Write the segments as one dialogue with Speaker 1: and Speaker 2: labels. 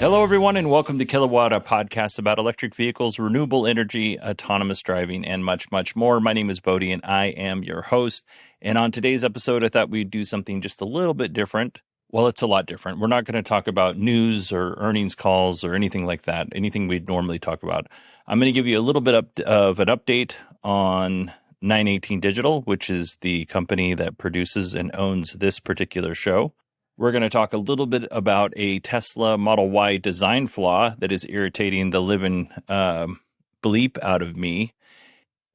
Speaker 1: Hello, everyone, and welcome to Kilowatt, a podcast about electric vehicles, renewable energy, autonomous driving, and much, much more. My name is Bodie, and I am your host. And on today's episode, I thought we'd do something just a little bit different. Well, it's a lot different. We're not going to talk about news or earnings calls or anything like that, anything we'd normally talk about. I'm going to give you a little bit of an update on 918 Digital, which is the company that produces and owns this particular show. We're going to talk a little bit about a Tesla Model Y design flaw that is irritating the living bleep out of me.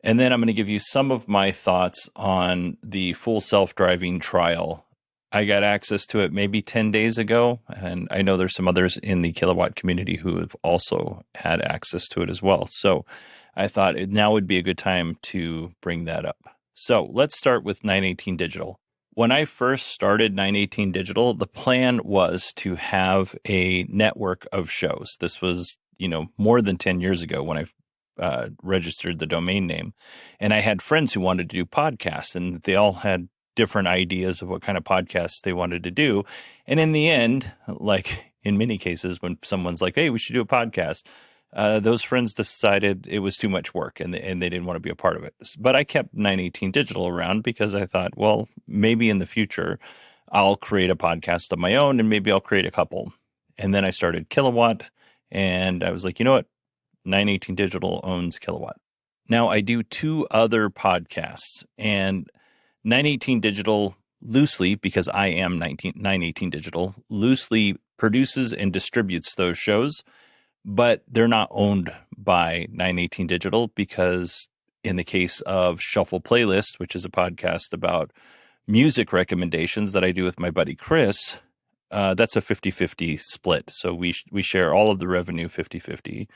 Speaker 1: And then I'm going to give you some of my thoughts on the full self-driving trial. I got access to it maybe 10 days ago, and I know there's some others in the Kilowatt community who have also had access to it as well. So I thought now would be a good time to bring that up. So let's start with 918 Digital. When I first started 918 Digital, the plan was to have a network of shows. This was, more than 10 years ago when I registered the domain name. And I had friends who wanted to do podcasts, and they all had different ideas of what kind of podcasts they wanted to do. And in the end, like in many cases, when someone's like, hey, we should do a podcast, those friends decided it was too much work and they didn't want to be a part of it. But I kept 918 Digital around because I thought, well, maybe in the future I'll create a podcast of my own and maybe I'll create a couple. And then I started Kilowatt and I was like, you know what? 918 Digital owns Kilowatt. Now I do two other podcasts, and 918 Digital loosely, because I am 918 Digital, loosely produces and distributes those shows. But they're not owned by 918 Digital because in the case of Shuffle Playlist, which is a podcast about music recommendations that I do with my buddy Chris, that's a 50-50 split. So we share all of the revenue 50-50.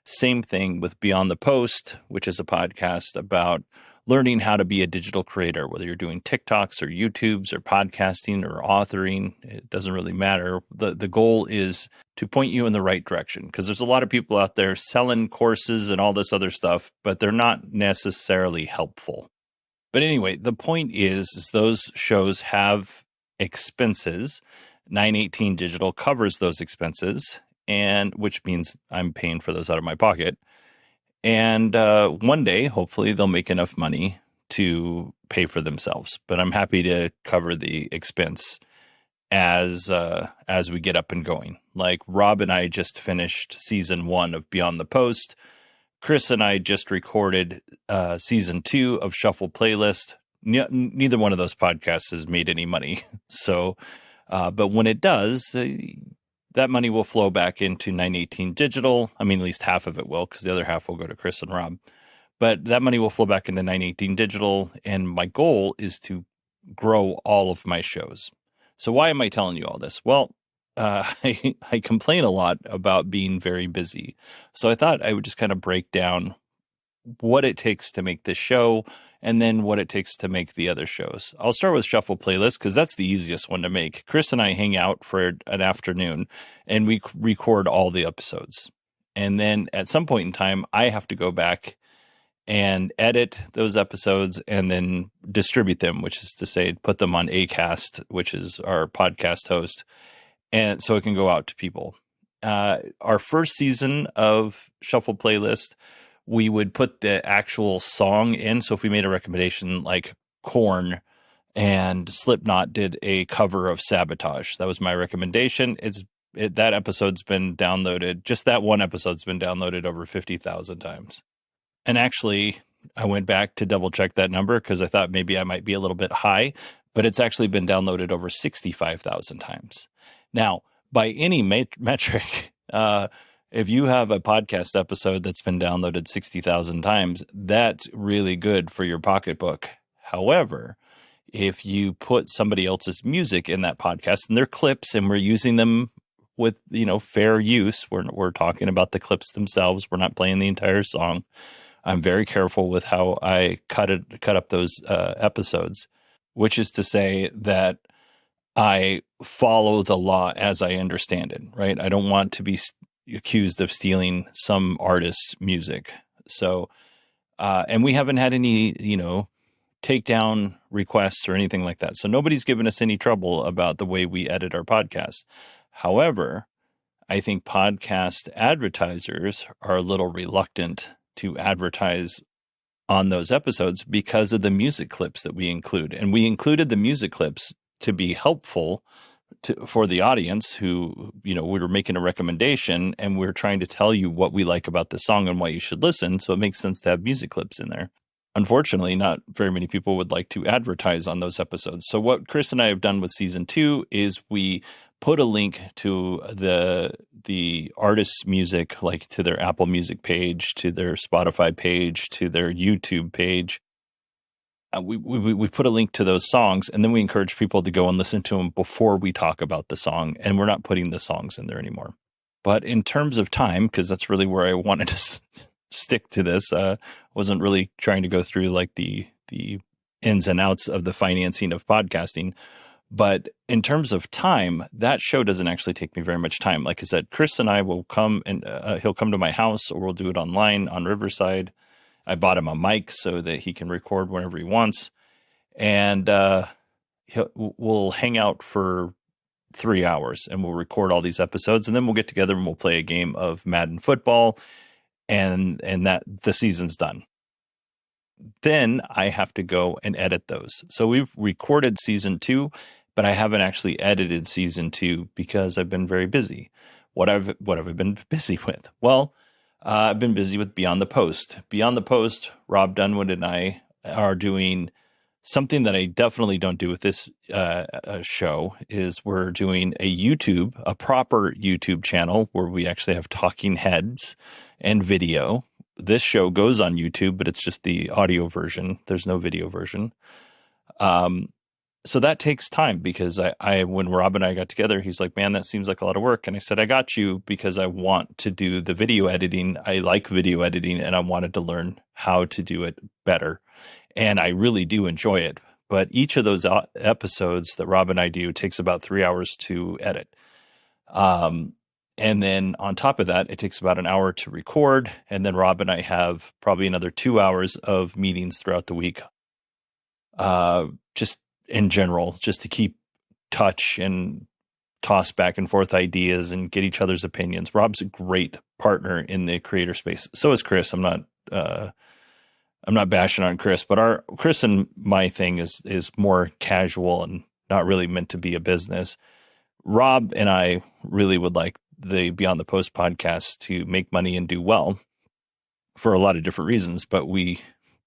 Speaker 1: Same thing with Beyond the Post, which is a podcast about learning how to be a digital creator, whether you're doing TikToks or YouTubes or podcasting or authoring. It doesn't really matter. The goal is to point you in the right direction, because there's a lot of people out there selling courses and all this other stuff, but they're not necessarily helpful. But anyway, the point is those shows have expenses. 918 Digital covers those expenses, and which means I'm paying for those out of my pocket. And one day, hopefully, they'll make enough money to pay for themselves. But I'm happy to cover the expense as we get up and going. Like Rob and I just finished season 1 of Beyond the Post. Chris and I just recorded season 2 of Shuffle Playlist. Neither one of those podcasts has made any money. So, but when it does, that money will flow back into 918 Digital. I mean, at least half of it will, because the other half will go to Chris and Rob. But that money will flow back into 918 Digital, and my goal is to grow all of my shows. So why am I telling you all this? Well, I complain a lot about being very busy. So I thought I would just kind of break down what it takes to make this show, and then what it takes to make the other shows. I'll start with Shuffle Playlist because that's the easiest one to make. Chris and I hang out for an afternoon and we record all the episodes. And then at some point in time, I have to go back and edit those episodes and then distribute them, which is to say, put them on Acast, which is our podcast host, and so it can go out to people. Our first season of Shuffle Playlist, we would put the actual song in. So if we made a recommendation like Korn and Slipknot did a cover of Sabotage, that was my recommendation. That episode's been downloaded. Just that one episode's been downloaded over 50,000 times. And actually, I went back to double check that number because I thought maybe I might be a little bit high, but it's actually been downloaded over 65,000 times. Now, by any metric, if you have a podcast episode that's been downloaded 60,000 times, that's really good for your pocketbook. However, if you put somebody else's music in that podcast and they're clips and we're using them with, fair use, we're talking about the clips themselves. We're not playing the entire song. I'm very careful with how I cut up those episodes, which is to say that I follow the law as I understand it, right? I don't want to be accused of stealing some artist's music. So, and we haven't had any, takedown requests or anything like that. So nobody's given us any trouble about the way we edit our podcast. However, I think podcast advertisers are a little reluctant to advertise on those episodes because of the music clips that we include. And we included the music clips to be helpful for the audience who, we were making a recommendation and we're trying to tell you what we like about the song and why you should listen. So it makes sense to have music clips in there. Unfortunately, not very many people would like to advertise on those episodes. So what Chris and I have done with season 2 is we put a link to the artist's music, like to their Apple Music page, to their Spotify page, to their YouTube page. We put a link to those songs, and then we encourage people to go and listen to them before we talk about the song, and we're not putting the songs in there anymore. But in terms of time, because that's really where I wanted to stick to this, wasn't really trying to go through like the ins and outs of the financing of podcasting. But in terms of time, that show doesn't actually take me very much time. Like I said, Chris and I will come and he'll come to my house, or we'll do it online on Riverside. I bought him a mic so that he can record whenever he wants. And we'll hang out for 3 hours and we'll record all these episodes. And then we'll get together and we'll play a game of Madden football. And that the season's done. Then I have to go and edit those. So we've recorded season 2, but I haven't actually edited season 2 because I've been very busy. What have I been busy with? Well, I've been busy with Beyond the Post. Beyond the Post, Rob Dunwood and I are doing something that I definitely don't do with this show. Is we're doing a proper YouTube channel where we actually have talking heads and video. This show goes on YouTube, but it's just the audio version. There's no video version. So that takes time because when Rob and I got together, he's like, man, that seems like a lot of work. And I said, I got you because I want to do the video editing. I like video editing and I wanted to learn how to do it better. And I really do enjoy it. But each of those episodes that Rob and I do takes about 3 hours to edit. And then on top of that, it takes about an hour to record. And then Rob and I have probably another 2 hours of meetings throughout the week. Just in general, just to keep touch and toss back and forth ideas and get each other's opinions. Rob's a great partner in the creator space. So is Chris. I'm not bashing on Chris, but Chris and my thing is more casual and not really meant to be a business. Rob and I really would like the Beyond the Post podcast to make money and do well for a lot of different reasons, but we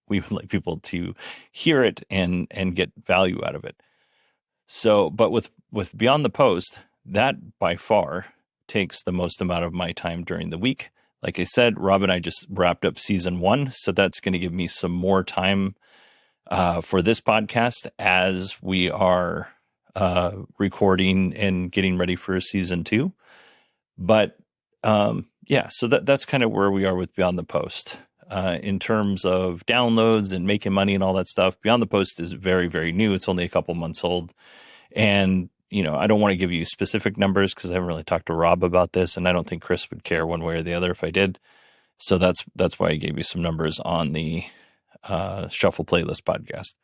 Speaker 1: would like people to hear it and get value out of it. So, but with Beyond the Post, that by far takes the most amount of my time during the week. Like I said, Rob and I just wrapped up season 1, so that's going to give me some more time for this podcast as we are recording and getting ready for season 2. But so that's kind of where we are with Beyond the Post. In terms of downloads and making money and all that stuff, Beyond the Post is very, very new. It's only a couple months old. And, I don't want to give you specific numbers because I haven't really talked to Rob about this. And I don't think Chris would care one way or the other if I did. So that's why I gave you some numbers on the Shuffle Playlist podcast.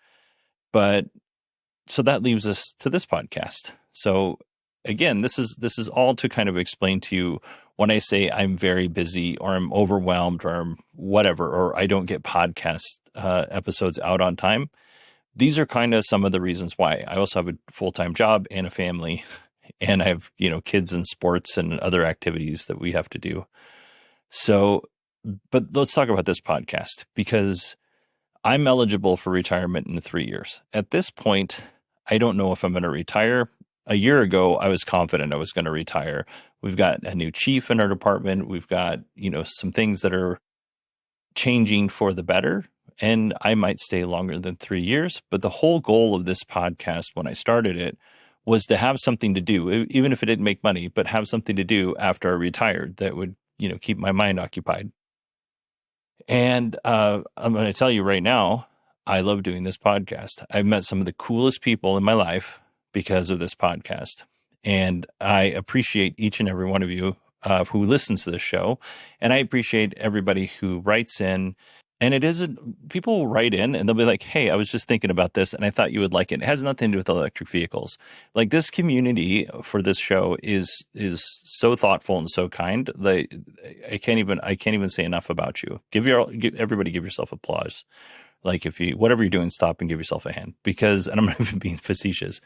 Speaker 1: But so that leaves us to this podcast. So again, this is all to kind of explain to you when I say I'm very busy or I'm overwhelmed or I'm whatever, or I don't get podcast episodes out on time. These are kind of some of the reasons why. I also have a full-time job and a family, and I have, kids and sports and other activities that we have to do. So, but let's talk about this podcast because I'm eligible for retirement in 3 years. At this point, I don't know if I'm going to retire. A year ago, I was confident I was going to retire. We've got a new chief in our department. We've got, some things that are changing for the better. And I might stay longer than 3 years. But the whole goal of this podcast when I started it was to have something to do, even if it didn't make money, but have something to do after I retired that would, keep my mind occupied. And I'm going to tell you right now, I love doing this podcast. I've met some of the coolest people in my life because of this podcast. And I appreciate each and every one of you who listens to this show. And I appreciate everybody who writes in And it isn't, people will write in and they'll be like, hey, I was just thinking about this and I thought you would like it. It has nothing to do with electric vehicles. Like, this community for this show is so thoughtful and so kind. I can't even say enough about you. Everybody give yourself applause. Like, if you, whatever you're doing, stop and give yourself a hand, because, and I'm not even being facetious.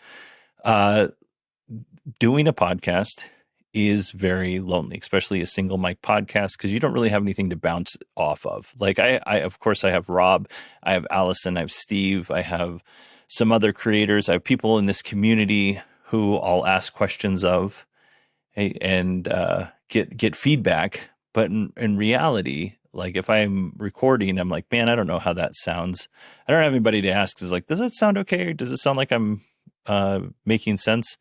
Speaker 1: Doing a podcast is very lonely, especially a single mic podcast, because you don't really have anything to bounce off of. Like, I of course I have Rob, I have Allison, I have Steve, I have some other creators, I have people in this community who I'll ask questions of, and get feedback. But in reality, like, if I'm recording, I'm like, man, I don't know how that sounds. I don't have anybody to ask. Is like, does it sound okay? Does it sound like I'm making sense?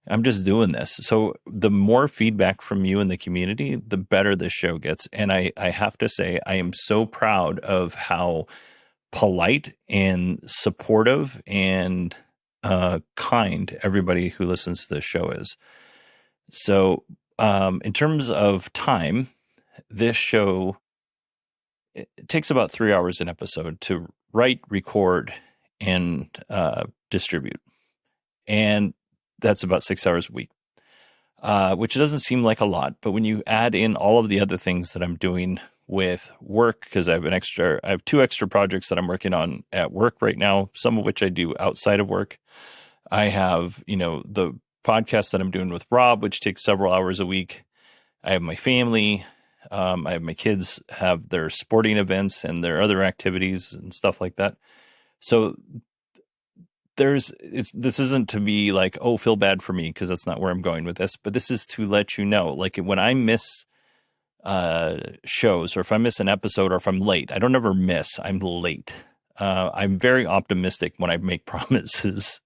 Speaker 1: I'm just doing this. So the more feedback from you in the community, the better this show gets. And I have to say, I am so proud of how polite and supportive and kind everybody who listens to this show is. So in terms of time, this show, it takes about 3 hours an episode to write, record, and distribute. And that's about 6 hours a week, which doesn't seem like a lot. But when you add in all of the other things that I'm doing with work, because I have 2 extra projects that I'm working on at work right now, some of which I do outside of work. I have, the podcast that I'm doing with Rob, which takes several hours a week. I have my family. I have my kids have their sporting events and their other activities and stuff like that. So this isn't to be like, oh, feel bad for me, because that's not where I'm going with this. But this is to let you know, like, when I miss shows, or if I miss an episode, or if I'm late, I don't ever miss. I'm late. I'm very optimistic when I make promises.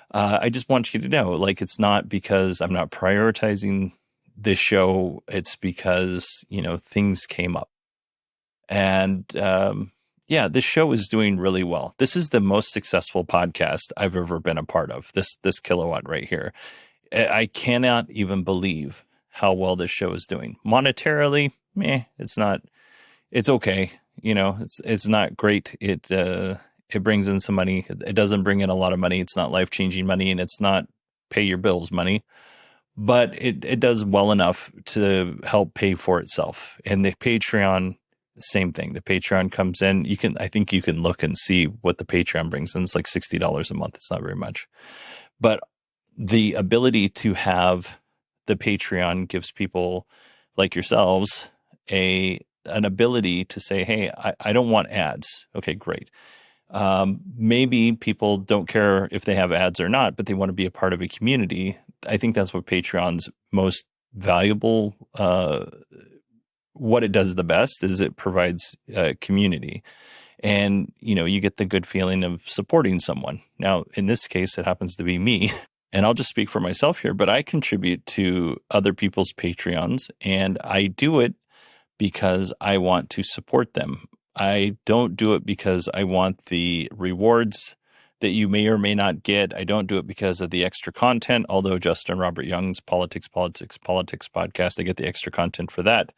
Speaker 1: I just want you to know, like, it's not because I'm not prioritizing this show. It's because, things came up. And yeah, this show is doing really well. This is the most successful podcast I've ever been a part of. This kilowatt right here. I cannot even believe how well this show is doing. Monetarily, it's not. It's okay. It's not great. It brings in some money. It doesn't bring in a lot of money. It's not life-changing money, and it's not pay your bills money. But it does well enough to help pay for itself. And the Patreon, same thing. The Patreon comes in. I think you can look and see what the Patreon brings in. It's like $60 a month. It's not very much. But the ability to have the Patreon gives people like yourselves an ability to say, hey, I don't want ads. Okay, great. Maybe people don't care if they have ads or not, but they want to be a part of a community. I think that's what Patreon's most valuable, what it does the best is it provides community. And, you get the good feeling of supporting someone. Now, in this case, it happens to be me. And I'll just speak for myself here, but I contribute to other people's Patreons, and I do it because I want to support them. I don't do it because I want the rewards that you may or may not get. I don't do it because of the extra content, although Justin Robert Young's Politics podcast, I get the extra content for that.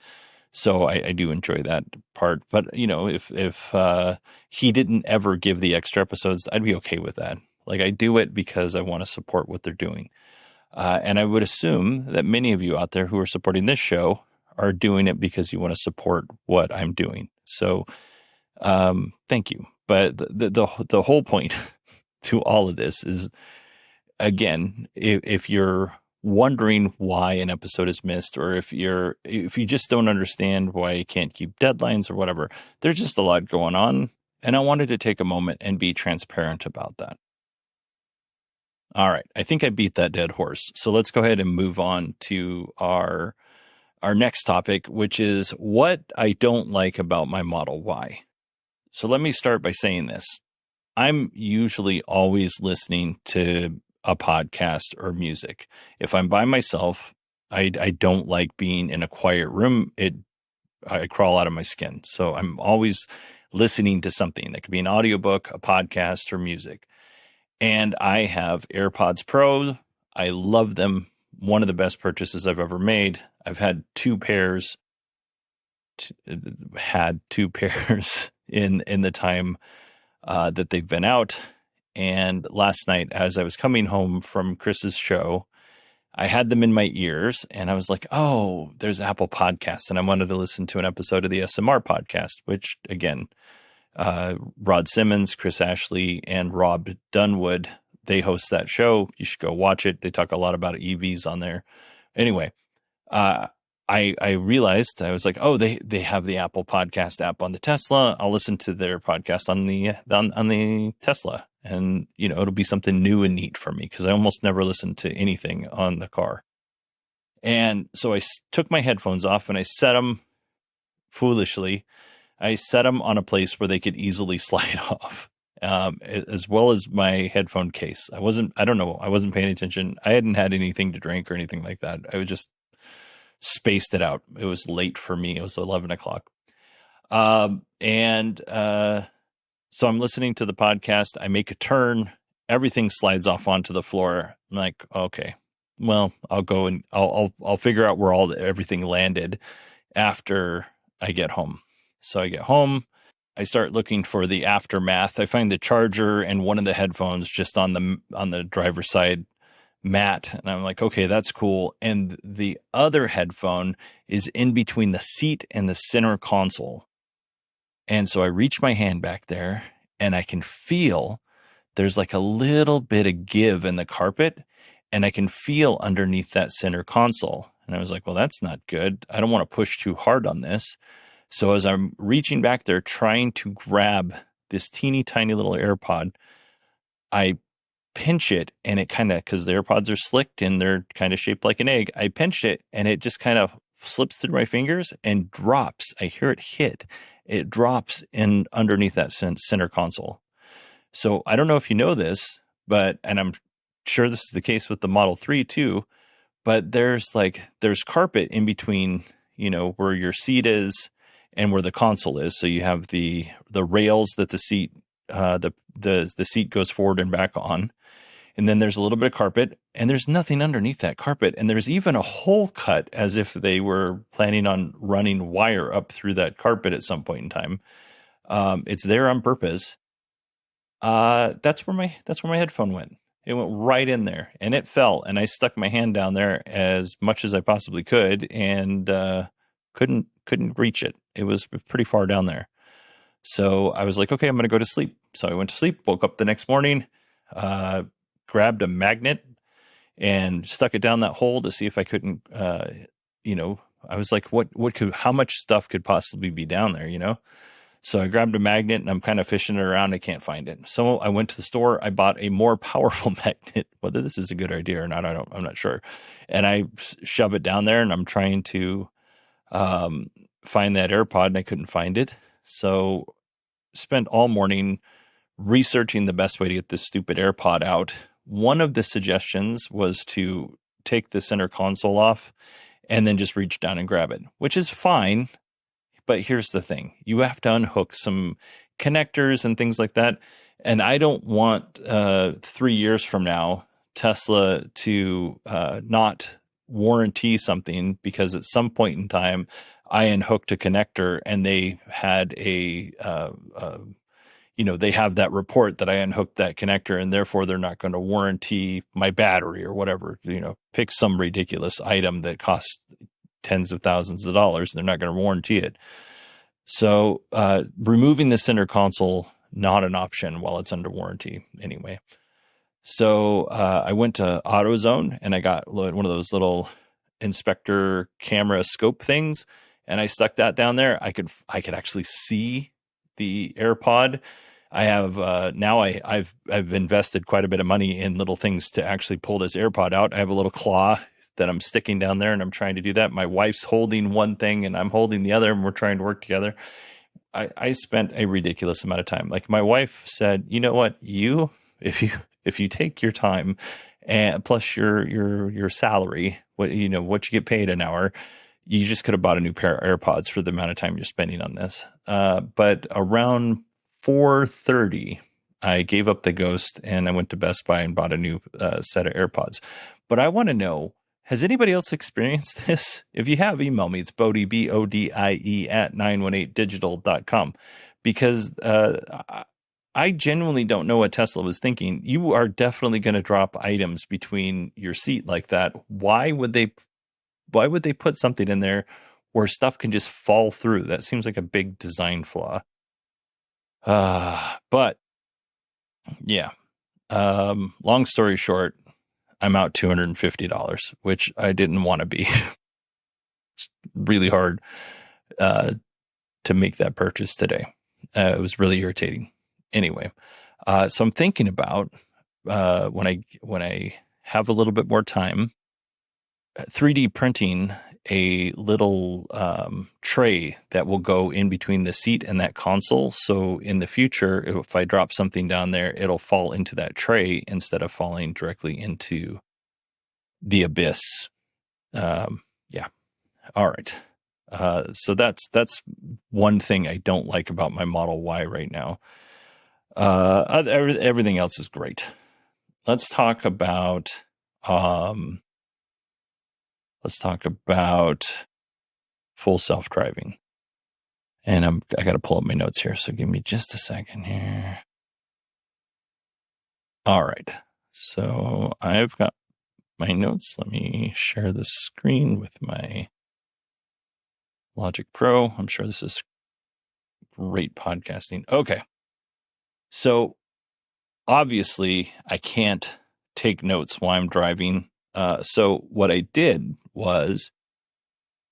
Speaker 1: So I do enjoy that part. But, if he didn't ever give the extra episodes, I'd be okay with that. Like, I do it because I want to support what they're doing. And I would assume that many of you out there who are supporting this show are doing it because you want to support what I'm doing. So thank you. But the whole point to all of this is, again, if you're wondering why an episode is missed, or if you just don't understand why you can't keep deadlines or whatever, there's just a lot going on. And I wanted to take a moment and be transparent about that. All right. I think I beat that dead horse. So let's go ahead and move on to our next topic, which is what I don't like about my Model Y. So let me start by saying this. I'm usually always listening to a podcast or music. If I'm by myself, I don't like being in a quiet room. I crawl out of my skin. So I'm always listening to something. That could be an audiobook, a podcast, or music. And I have AirPods Pro. I love them. One of the best purchases I've ever made. I've had 2 pairs. in the time that they've been out. And last night, as I was coming home from Chris's show, I had them in my ears and I was like, oh, there's Apple Podcasts. And I wanted to listen to an episode of the SMR podcast, which again, Rod Simmons, Chris Ashley, and Rob Dunwood, they host that show. You should go watch it. They talk a lot about EVs on there. Anyway, I realized, I was like, oh, they have the Apple Podcast app on the Tesla. I'll listen to their podcast on the Tesla, and it'll be something new and neat for me because I almost never listen to anything on the car. And so I took my headphones off and I set them foolishly. I set them on a place where they could easily slide off, as well as my headphone case. I wasn't paying attention. I hadn't had anything to drink or anything like that. I was just spaced it out. It was late for me. It was 11 o'clock. So I'm listening to the podcast. I make a turn. Everything slides off onto the floor. I'm like, okay, well, I'll go and I'll figure out where everything landed after I get home. So I get home. I start looking for the aftermath. I find the charger and one of the headphones just on the driver's side mat. And I'm like, okay, that's cool. And the other headphone is in between the seat and the center console. And so I reach my hand back there and I can feel there's like a little bit of give in the carpet, and I can feel underneath that center console. And I was like, well, that's not good. I don't want to push too hard on this. So as I'm reaching back there, trying to grab this teeny tiny little AirPod, I pinch it, and it kind of, because the AirPods are slicked and they're kind of shaped like an egg, I pinch it and it just kind of slips through my fingers and drops. I hear it hit. It drops in underneath that center console. So I don't know if you know this, and I'm sure this is the case with the Model 3 too, but there's carpet in between, where your seat is and where the console is. So you have the rails that the seat, the seat goes forward and back on. And then there's a little bit of carpet, and there's nothing underneath that carpet. And there's even a hole cut as if they were planning on running wire up through that carpet at some point in time. It's there on purpose. That's where my headphone went. It went right in there and it fell, and I stuck my hand down there as much as I possibly could and, couldn't reach it. It was pretty far down there. So I was like, okay, I'm going to go to sleep. So I went to sleep, woke up the next morning, grabbed a magnet and stuck it down that hole to see if I couldn't, I was like, how much stuff could possibly be down there, So I grabbed a magnet and I'm kind of fishing it around. I can't find it. So I went to the store. I bought a more powerful magnet. Whether this is a good idea or not, I'm not sure. And I shove it down there and I'm trying to find that AirPod, and I couldn't find it. So spent all morning researching the best way to get this stupid AirPod out. One of the suggestions was to take the center console off and then just reach down and grab it, which is fine. But here's the thing. You have to unhook some connectors and things like that. And I don't want 3 years from now, Tesla to not warranty something because at some point in time, I unhooked a connector and they had they have that report that I unhooked that connector, and therefore they're not going to warranty my battery or whatever, pick some ridiculous item that costs tens of thousands of dollars. They're not going to warranty it. So removing the center console, not an option while it's under warranty anyway. So I went to AutoZone and I got one of those little inspector camera scope things, and I stuck that down there. I could actually see the AirPod. I have I've invested quite a bit of money in little things to actually pull this AirPod out. I have a little claw that I'm sticking down there, and I'm trying to do that. My wife's holding one thing and I'm holding the other, and we're trying to work together. I spent a ridiculous amount of time. Like my wife said, you know what, if you take your time and plus your salary, what you get paid an hour, you just could have bought a new pair of AirPods for the amount of time you're spending on this. But around 4:30, I gave up the ghost and I went to Best Buy and bought a new set of AirPods. But I want to know, has anybody else experienced this? If you have, email me. It's Bodie, BODIE @918digital.com. because I genuinely don't know what Tesla was thinking. You are definitely going to drop items between your seat like that. Why would they put something in there where stuff can just fall through? That seems like a big design flaw. But yeah. Long story short, I'm out $250, which I didn't want to be. It's really hard to make that purchase today. It was really irritating. Anyway, so I'm thinking about when I have a little bit more time, 3D printing a little tray that will go in between the seat and that console. So in the future, if I drop something down there, it'll fall into that tray instead of falling directly into the abyss. Yeah. All right. So that's one thing I don't like about my Model Y right now. Everything else is great. Let's talk about full self-driving. And I got to pull up my notes here, so give me just a second here. All right. So I've got my notes. Let me share the screen with my Logic Pro. I'm sure this is great podcasting. Okay. So obviously I can't take notes while I'm driving. So what I did was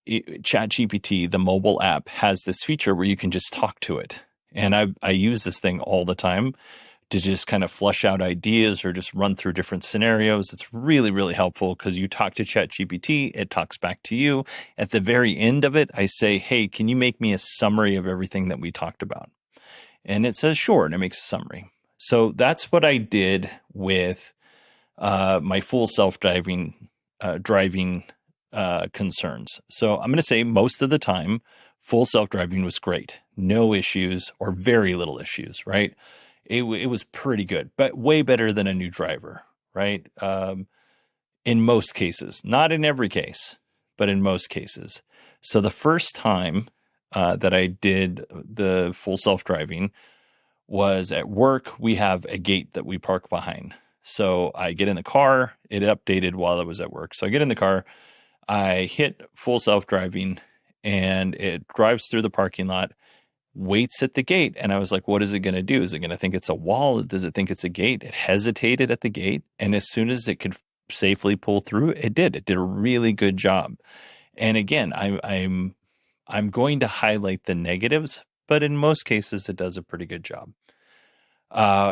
Speaker 1: ChatGPT, the mobile app, has this feature where you can just talk to it. And I use this thing all the time to just kind of flush out ideas or just run through different scenarios. It's really, really helpful because you talk to ChatGPT, it talks back to you. At the very end of it, I say, hey, can you make me a summary of everything that we talked about? And it says, sure, and it makes a summary. So that's what I did with my full self-driving concerns. So I'm going to say most of the time, full self-driving was great. No issues or very little issues, right? It was pretty good, but way better than a new driver, right? In most cases, not in every case, but in most cases. So the first time that I did the full self-driving was at work. We have a gate that we park behind. So I get in the car, it updated while I was at work. So I get in the car, I hit full self-driving, and it drives through the parking lot, waits at the gate. And I was like, what is it going to do? Is it going to think it's a wall? Does it think it's a gate? It hesitated at the gate. And as soon as it could safely pull through, it did. It did a really good job. And again, I'm going to highlight the negatives, but in most cases, it does a pretty good job.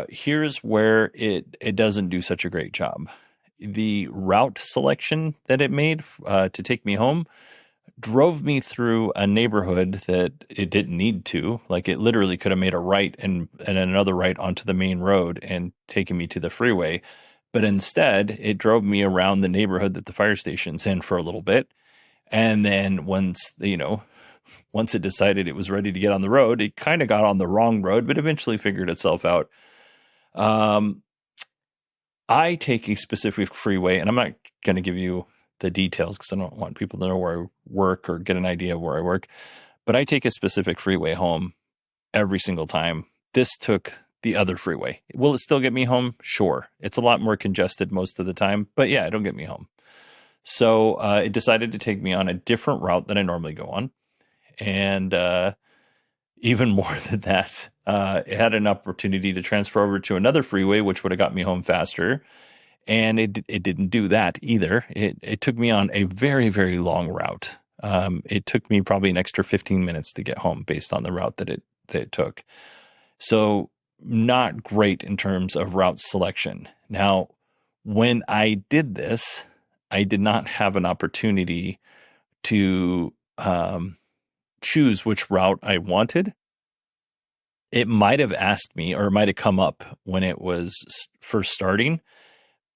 Speaker 1: Here's where it doesn't do such a great job. The route selection that it made to take me home drove me through a neighborhood that it didn't need to. Like, it literally could have made a right and another right onto the main road and taken me to the freeway. But instead, it drove me around the neighborhood that the fire station's in for a little bit. And then once it decided it was ready to get on the road, it kind of got on the wrong road, but eventually figured itself out. I take a specific freeway, and I'm not going to give you the details because I don't want people to know where I work or get an idea of where I work, but I take a specific freeway home every single time. This took the other freeway. Will it still get me home? Sure. It's a lot more congested most of the time, but yeah, it'll get me home. So it decided to take me on a different route than I normally go on. And even more than that, it had an opportunity to transfer over to another freeway, which would have got me home faster. And it didn't do that either. It took me on a very, very long route. It took me probably an extra 15 minutes to get home based on the route that it took. So not great in terms of route selection. Now, when I did this, I did not have an opportunity to choose which route I wanted. It might have asked me, or it might have come up when it was first starting,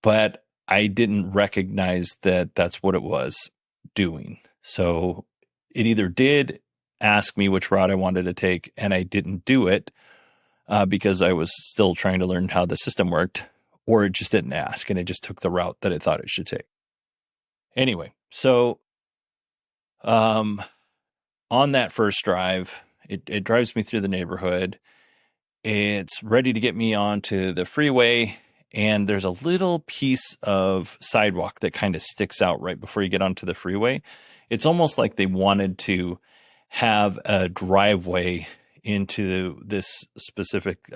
Speaker 1: but I didn't recognize that that's what it was doing. So it either did ask me which route I wanted to take, and I didn't do it because I was still trying to learn how the system worked, or it just didn't ask, and it just took the route that it thought it should take. Anyway, so on that first drive, It drives me through the neighborhood. It's ready to get me onto the freeway, and there's a little piece of sidewalk that kind of sticks out right before you get onto the freeway. It's almost like they wanted to have a driveway into this specific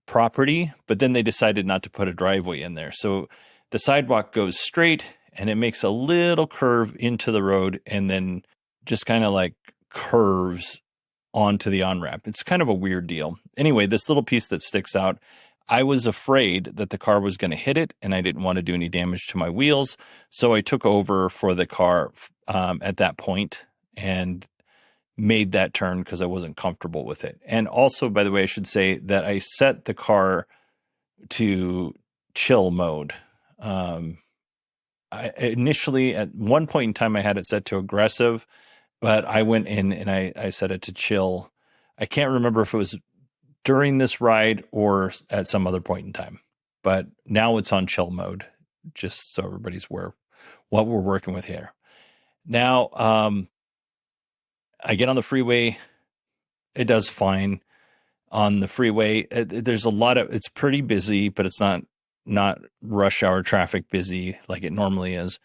Speaker 1: property, but then they decided not to put a driveway in there. So the sidewalk goes straight and it makes a little curve into the road and then just kind of like curves onto the on-ramp. It's kind of a weird deal. Anyway, this little piece that sticks out, I was afraid that the car was going to hit it and I didn't want to do any damage to my wheels. So I took over for the car at that point and made that turn because I wasn't comfortable with it. And also, by the way, I should say that I set the car to chill mode. Initially, at one point in time, I had it set to aggressive, but I went in and I set it to chill. I can't remember if it was during this ride or at some other point in time, but now it's on chill mode, just so everybody's aware what we're working with here. Now, I get on the freeway. It does fine on the freeway. There's a lot of, it's pretty busy, but it's not rush hour traffic busy like it normally is.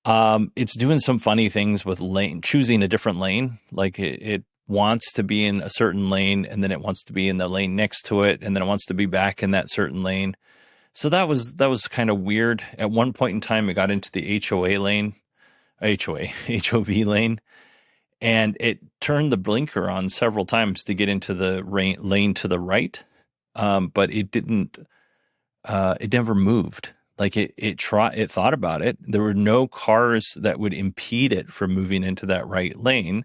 Speaker 1: It's doing some funny things with choosing a different lane. Like it wants to be in a certain lane and then it wants to be in the lane next to it. And then it wants to be back in that certain lane. So that was kind of weird. At one point in time, it got into the HOV lane. And it turned the blinker on several times to get into the lane to the right. But it didn't, it never moved. Like it thought about it. There were no cars that would impede it from moving into that right lane.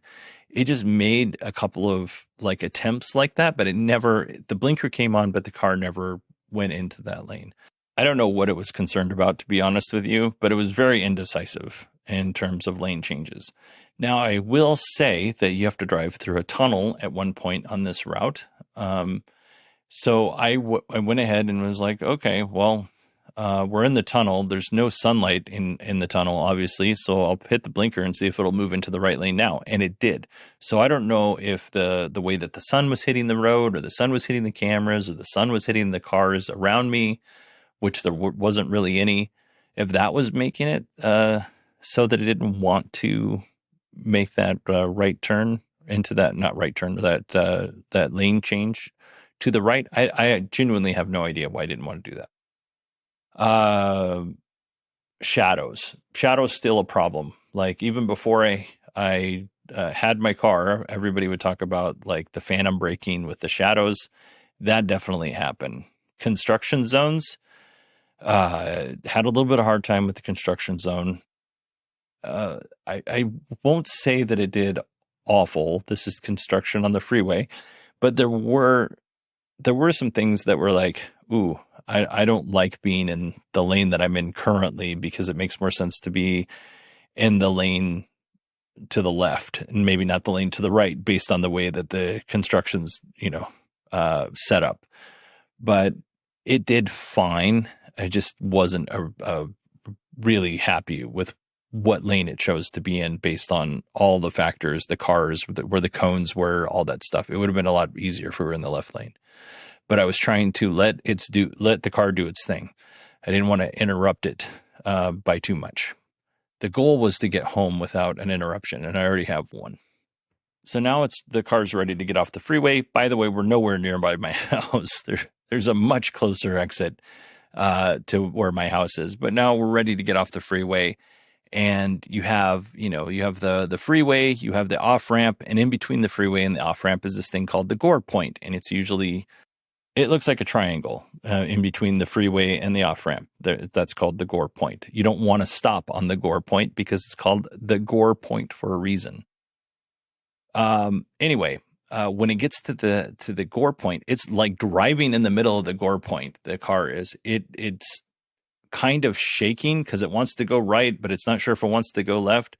Speaker 1: It just made a couple of like attempts like that, but the blinker came on, but the car never went into that lane. I don't know what it was concerned about, to be honest with you, but it was very indecisive in terms of lane changes. Now, I will say that you have to drive through a tunnel at one point on this route. So I went ahead and was like, okay, well, we're in the tunnel. There's no sunlight in the tunnel, obviously. So I'll hit the blinker and see if it'll move into the right lane now. And it did. So I don't know if the way that the sun was hitting the road or the sun was hitting the cameras or the sun was hitting the cars around me, which there wasn't really any, if that was making it so that it didn't want to make that right turn into that, not right turn, that lane change to the right. I genuinely have no idea why I didn't want to do that. Shadows still a problem. Like even before I had my car, everybody would talk about like the phantom braking with the shadows. That definitely happened. Construction zones, had a little bit of hard time with the construction zone. I won't say that it did awful. This is construction on the freeway, but there were some things that were like, ooh, I don't like being in the lane that I'm in currently because it makes more sense to be in the lane to the left and maybe not the lane to the right based on the way that the construction's, set up. But it did fine. I just wasn't really happy with what lane it chose to be in based on all the factors, the cars, where the cones were, all that stuff. It would have been a lot easier if we were in the left lane. But I was trying to let the car do its thing. I didn't want to interrupt it by too much. The goal was to get home without an interruption, and I already have one. So now the car's ready to get off the freeway. By the way, we're nowhere nearby my house. There's a much closer exit to where my house is. But now we're ready to get off the freeway. And you have the freeway, you have the off ramp, and in between the freeway and the off ramp is this thing called the gore point. And it looks like a triangle in between the freeway and the off ramp. That's called the gore point. You don't want to stop on the gore point because it's called the gore point for a reason. Anyway, when it gets to the gore point, it's like driving in the middle of the gore point. The car is it's kind of shaking because it wants to go right, but it's not sure if it wants to go left.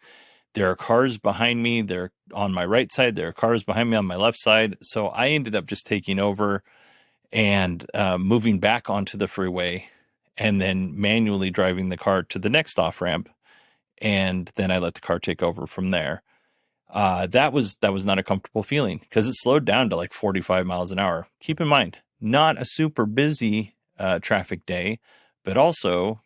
Speaker 1: There are cars behind me. They're on my right side. There are cars behind me on my left side. So I ended up just taking over and moving back onto the freeway and then manually driving the car to the next off ramp. And then I let the car take over from there. That was not a comfortable feeling because it slowed down to like 45 miles an hour. Keep in mind, not a super busy traffic day, but also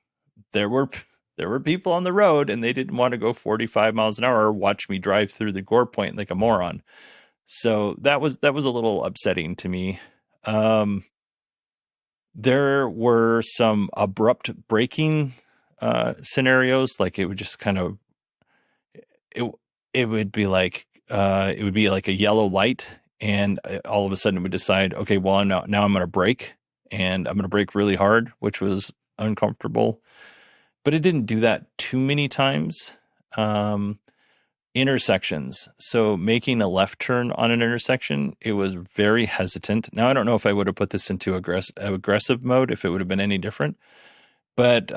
Speaker 1: there were there were people on the road and they didn't want to go 45 miles an hour or watch me drive through the gore point like a moron. So that was a little upsetting to me. Um, there were some abrupt braking scenarios, like it would just kind of it it would be like a yellow light, and all of a sudden it would decide, okay, well now I'm going to brake, and I'm going to brake really hard, which was uncomfortable. But it didn't do that too many times. Um, Intersections. So making a left turn on an intersection, it was very hesitant. Now I don't know if I would have put this into aggressive mode if it would have been any different, but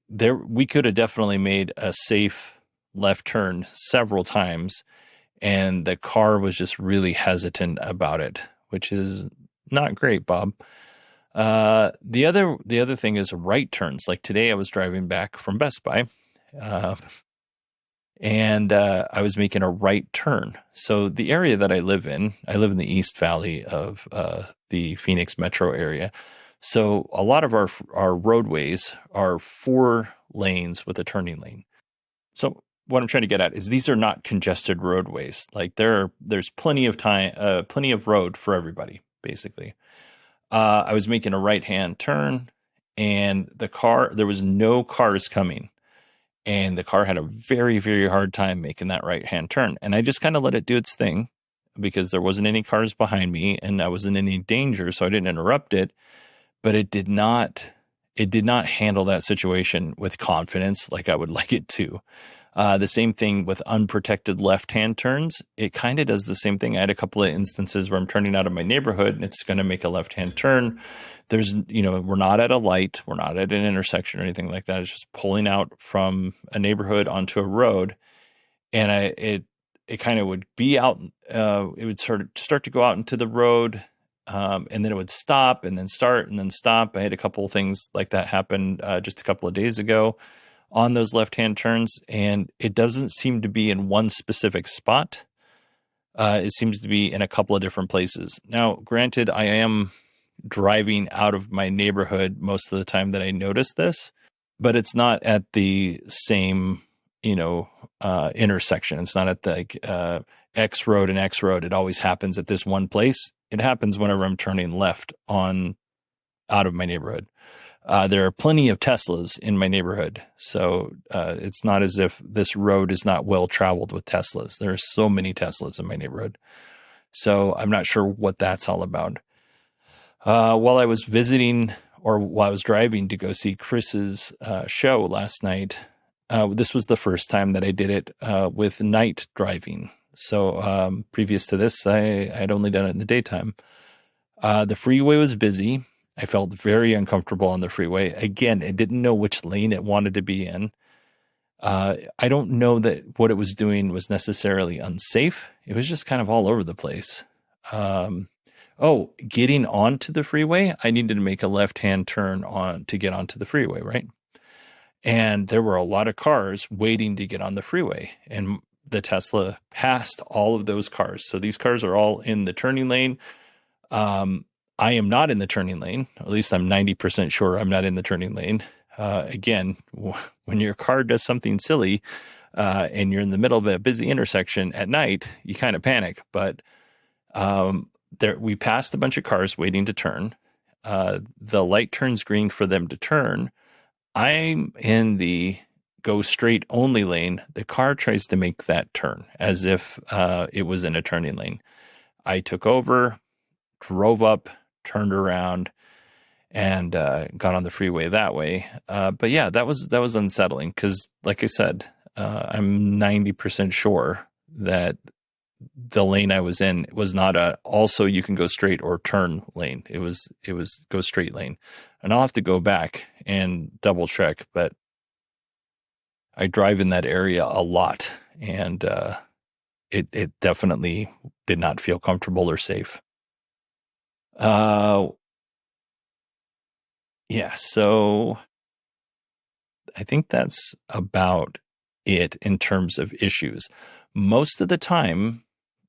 Speaker 1: there we could have definitely made a safe left turn several times, and the car was just really hesitant about it, which is not great, Bob. The other thing is right turns. Like today, I was driving back from Best Buy, uh, and I was making a right turn. So the area that I live in the East Valley of the Phoenix metro area. So a lot of our roadways are 4 lanes with a turning lane. So what I'm trying to get at is these are not congested roadways. Like there's plenty of time, plenty of road for everybody, basically. I was making a right hand turn, and there was no cars coming, and the car had a very, very hard time making that right hand turn. And I just kind of let it do its thing because there wasn't any cars behind me and I wasn't in any danger, so I didn't interrupt it. But it did not handle that situation with confidence like I would like it to. The same thing with unprotected left-hand turns. It kind of does the same thing. I had a couple of instances where I'm turning out of my neighborhood and it's going to make a left-hand turn. We're not at a light, we're not at an intersection or anything like that. It's just pulling out from a neighborhood onto a road, and it kind of would be out. It would sort of start to go out into the road, and then it would stop and then start and then stop. I had a couple of things like that happen just a couple of days ago on those left-hand turns, and it doesn't seem to be in one specific spot. It seems to be in a couple of different places. Now, granted, I am driving out of my neighborhood most of the time that I notice this, but it's not at the same, intersection. It's not at the X road and X road. It always happens at this one place. It happens whenever I'm turning left on out of my neighborhood. There are plenty of Teslas in my neighborhood, so it's not as if this road is not well traveled with Teslas. There are so many Teslas in my neighborhood, so I'm not sure what that's all about. While I was driving to go see Chris's show last night, this was the first time that I did it with night driving. So previous to this, I had only done it in the daytime. The freeway was busy. I felt very uncomfortable on the freeway. Again, it didn't know which lane it wanted to be in. I don't know that what it was doing was necessarily unsafe. It was just kind of all over the place. Getting onto the freeway, I needed to make a left-hand turn on to get onto the freeway, right? And there were a lot of cars waiting to get on the freeway, and the Tesla passed all of those cars. So these cars are all in the turning lane. I am not in the turning lane. At least I'm 90% sure I'm not in the turning lane. Again, when your car does something silly and you're in the middle of a busy intersection at night, you kind of panic. But we passed a bunch of cars waiting to turn. The light turns green for them to turn. I'm in the go straight only lane. The car tries to make that turn as if it was in a turning lane. I took over, drove up, turned around, and got on the freeway that way. But yeah, that was unsettling because, like I said, I'm 90% sure that the lane I was in was not also you can go straight or turn lane. It was go straight lane, and I'll have to go back and double check. But I drive in that area a lot, and it definitely did not feel comfortable or safe. Yeah, so I think that's about it in terms of issues. Most of the time,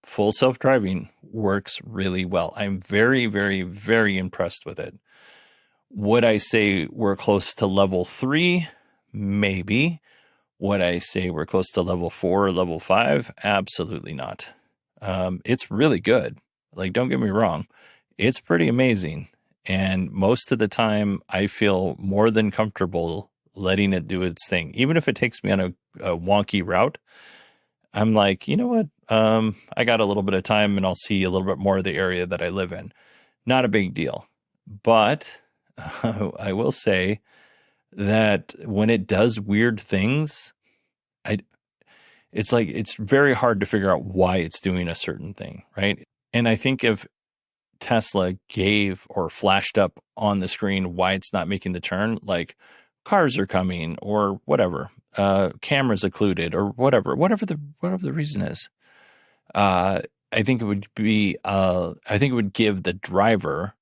Speaker 1: full self-driving works really well. I'm very, very, very impressed with it. Would I say we're close to level 3? Maybe. Would I say we're close to level 4 or level 5? Absolutely not. It's really good. Like, don't get me wrong. It's pretty amazing. And most of the time, I feel more than comfortable letting it do its thing. Even if it takes me on a wonky route, I'm like, you know what? I got a little bit of time and I'll see a little bit more of the area that I live in. Not a big deal. But I will say that when it does weird things, it's very hard to figure out why it's doing a certain thing, right? And I think if Tesla gave or flashed up on the screen why it's not making the turn, like cars are coming or whatever, cameras occluded or whatever the reason is, I think it would be, I think it would give the driver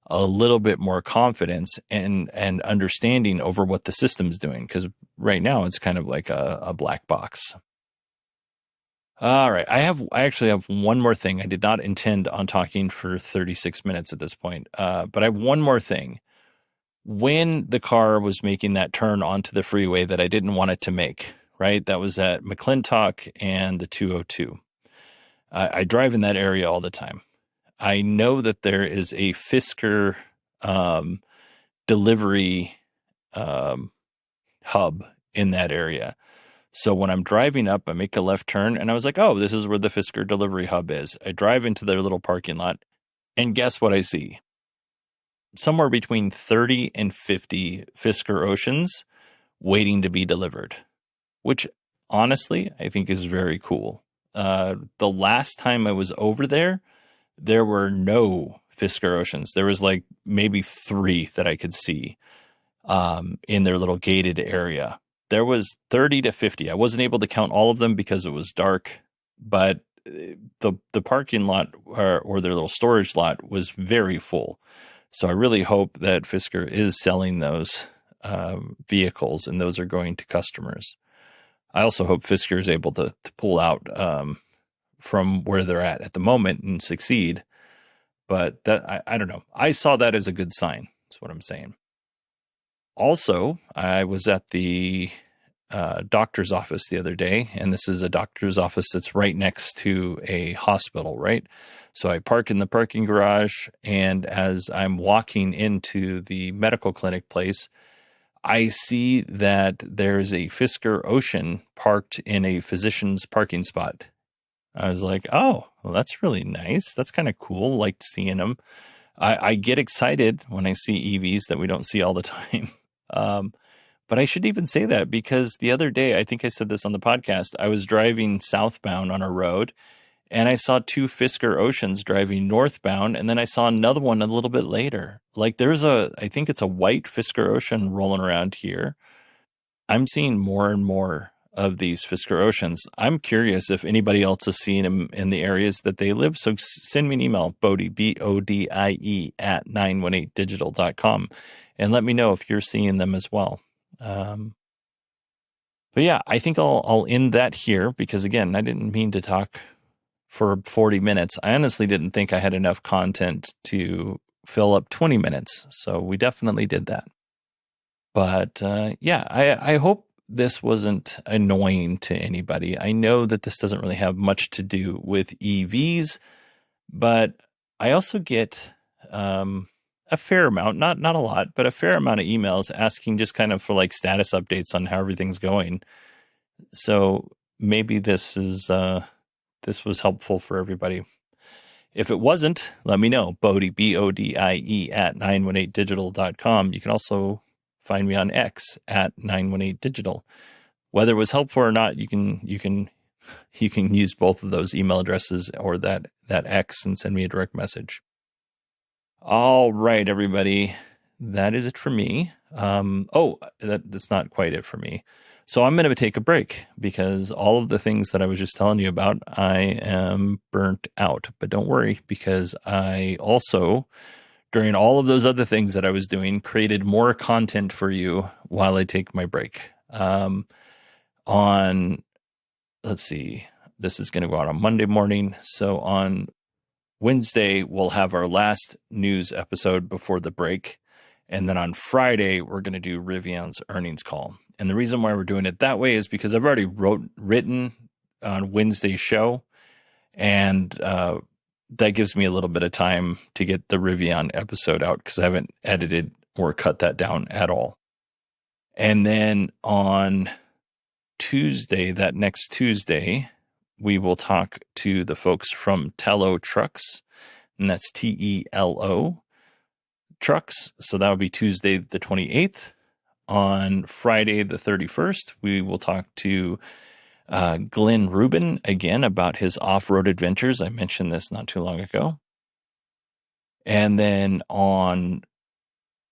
Speaker 1: a little bit more confidence and understanding over what the system's doing. Because right now it's kind of like a black box. All right. I actually have one more thing. I did not intend on talking for 36 minutes at this point. But I have one more thing. When the car was making that turn onto the freeway that I didn't want it to make, right? That was at McClintock and the 202. I drive in that area all the time. I know that there is a Fisker delivery hub in that area. So when I'm driving up, I make a left turn and I was like, oh, this is where the Fisker delivery hub is. I drive into their little parking lot and guess what I see? Somewhere between 30 and 50 Fisker Oceans waiting to be delivered, which honestly, I think is very cool. The last time I was over there were no Fisker Oceans. There was like maybe 3 that I could see in their little gated area. There was 30 to 50. I wasn't able to count all of them because it was dark, but the parking lot or their little storage lot was very full. So I really hope that Fisker is selling those vehicles and those are going to customers. I also hope Fisker is able to pull out from where they're at the moment and succeed. But that I don't know. I saw that as a good sign. That's what I'm saying. Also, I was at the doctor's office the other day, and this is a doctor's office that's right next to a hospital, right? So I park in the parking garage, and as I'm walking into the medical clinic place, I see that there's a Fisker Ocean parked in a physician's parking spot. I was like, oh, well, that's really nice. That's kind of cool. Liked seeing them. I get excited when I see EVs that we don't see all the time. But I should even say that because the other day, I think I said this on the podcast, I was driving southbound on a road and I saw 2 Fisker Oceans driving northbound. And then I saw another one a little bit later. Like I think it's a white Fisker Ocean rolling around here. I'm seeing more and more of these Fisker Oceans. I'm curious if anybody else is seeing them in the areas that they live. So send me an email, Bodie, BODIE at 918digital.com. And let me know if you're seeing them as well. But yeah, I think I'll end that here because again, I didn't mean to talk for 40 minutes. I honestly didn't think I had enough content to fill up 20 minutes. So we definitely did that. But yeah, I hope this wasn't annoying to anybody. I know that this doesn't really have much to do with EVs, but I also get a fair amount, not a lot, but a fair amount of emails asking just kind of for like status updates on how everything's going. So maybe this was helpful for everybody. If it wasn't, let me know. Bodie, BODIE at 918digital.com. You can also find me on X at 918digital. Whether it was helpful or not, you can use both of those email addresses or that X and send me a direct message. All right, everybody. That is it for me. That's not quite it for me. So I'm going to take a break because all of the things that I was just telling you about, I am burnt out. But don't worry, because I also, during all of those other things that I was doing, created more content for you while I take my break. Let's see, This is going to go out on Monday morning. So on Wednesday, we'll have our last news episode before the break. And then on Friday, we're going to do Rivian's earnings call. And the reason why we're doing it that way is because I've already written on Wednesday's show. And that gives me a little bit of time to get the Rivian episode out because I haven't edited or cut that down at all. And then on Tuesday, that next Tuesday, we will talk to the folks from Tello Trucks, and that's TELO Trucks. So that will be Tuesday the 28th. On Friday the 31st, we will talk to Glenn Rubin again about his off-road adventures. I mentioned this not too long ago. And then on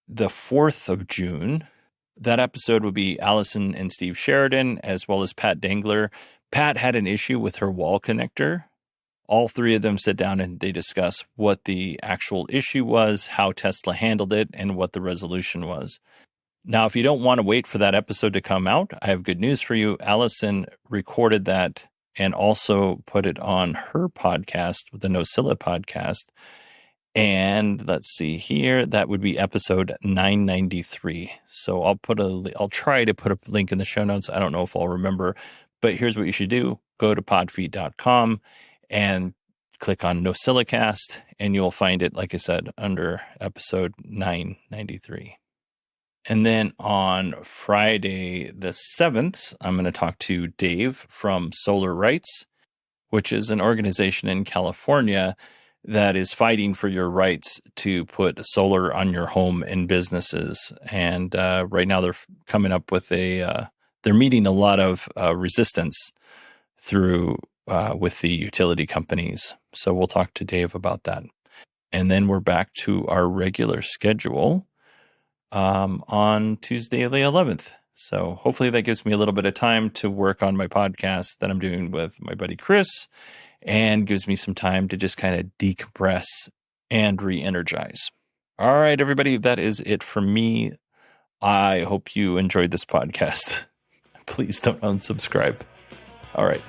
Speaker 1: the 4th of June, that episode will be Allison and Steve Sheridan, as well as Pat Dangler. Pat had an issue with her wall connector. All three of them sit down and they discuss what the actual issue was, how Tesla handled it, and what the resolution was. Now, if you don't want to wait for that episode to come out, I have good news for you. Allison recorded that and also put it on her podcast, the Nosilla podcast. And let's see here, that would be episode 993. So I'll try to put a link in the show notes. I don't know if I'll remember, but here's what you should do. Go to podfeed.com and click on NosillaCast, and you'll find it, like I said, under episode 993. And then on Friday the 7th, I'm going to talk to Dave from Solar Rights, which is an organization in California that is fighting for your rights to put solar on your home and businesses. And right now they're coming up with they're meeting a lot of resistance through with the utility companies. So we'll talk to Dave about that. And then we're back to our regular schedule on Tuesday the 11th. So hopefully that gives me a little bit of time to work on my podcast that I'm doing with my buddy Chris, and gives me some time to just kind of decompress and re-energize. All right, everybody, that is it for me. I hope you enjoyed this podcast. Please don't unsubscribe. All right.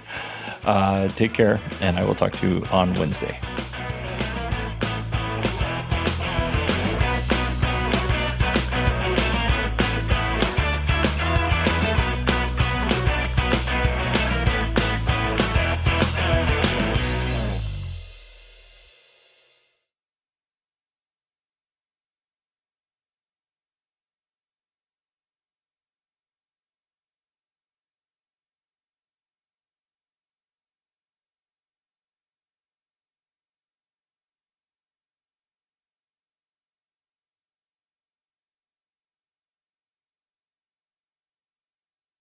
Speaker 1: Take care, and I will talk to you on Wednesday.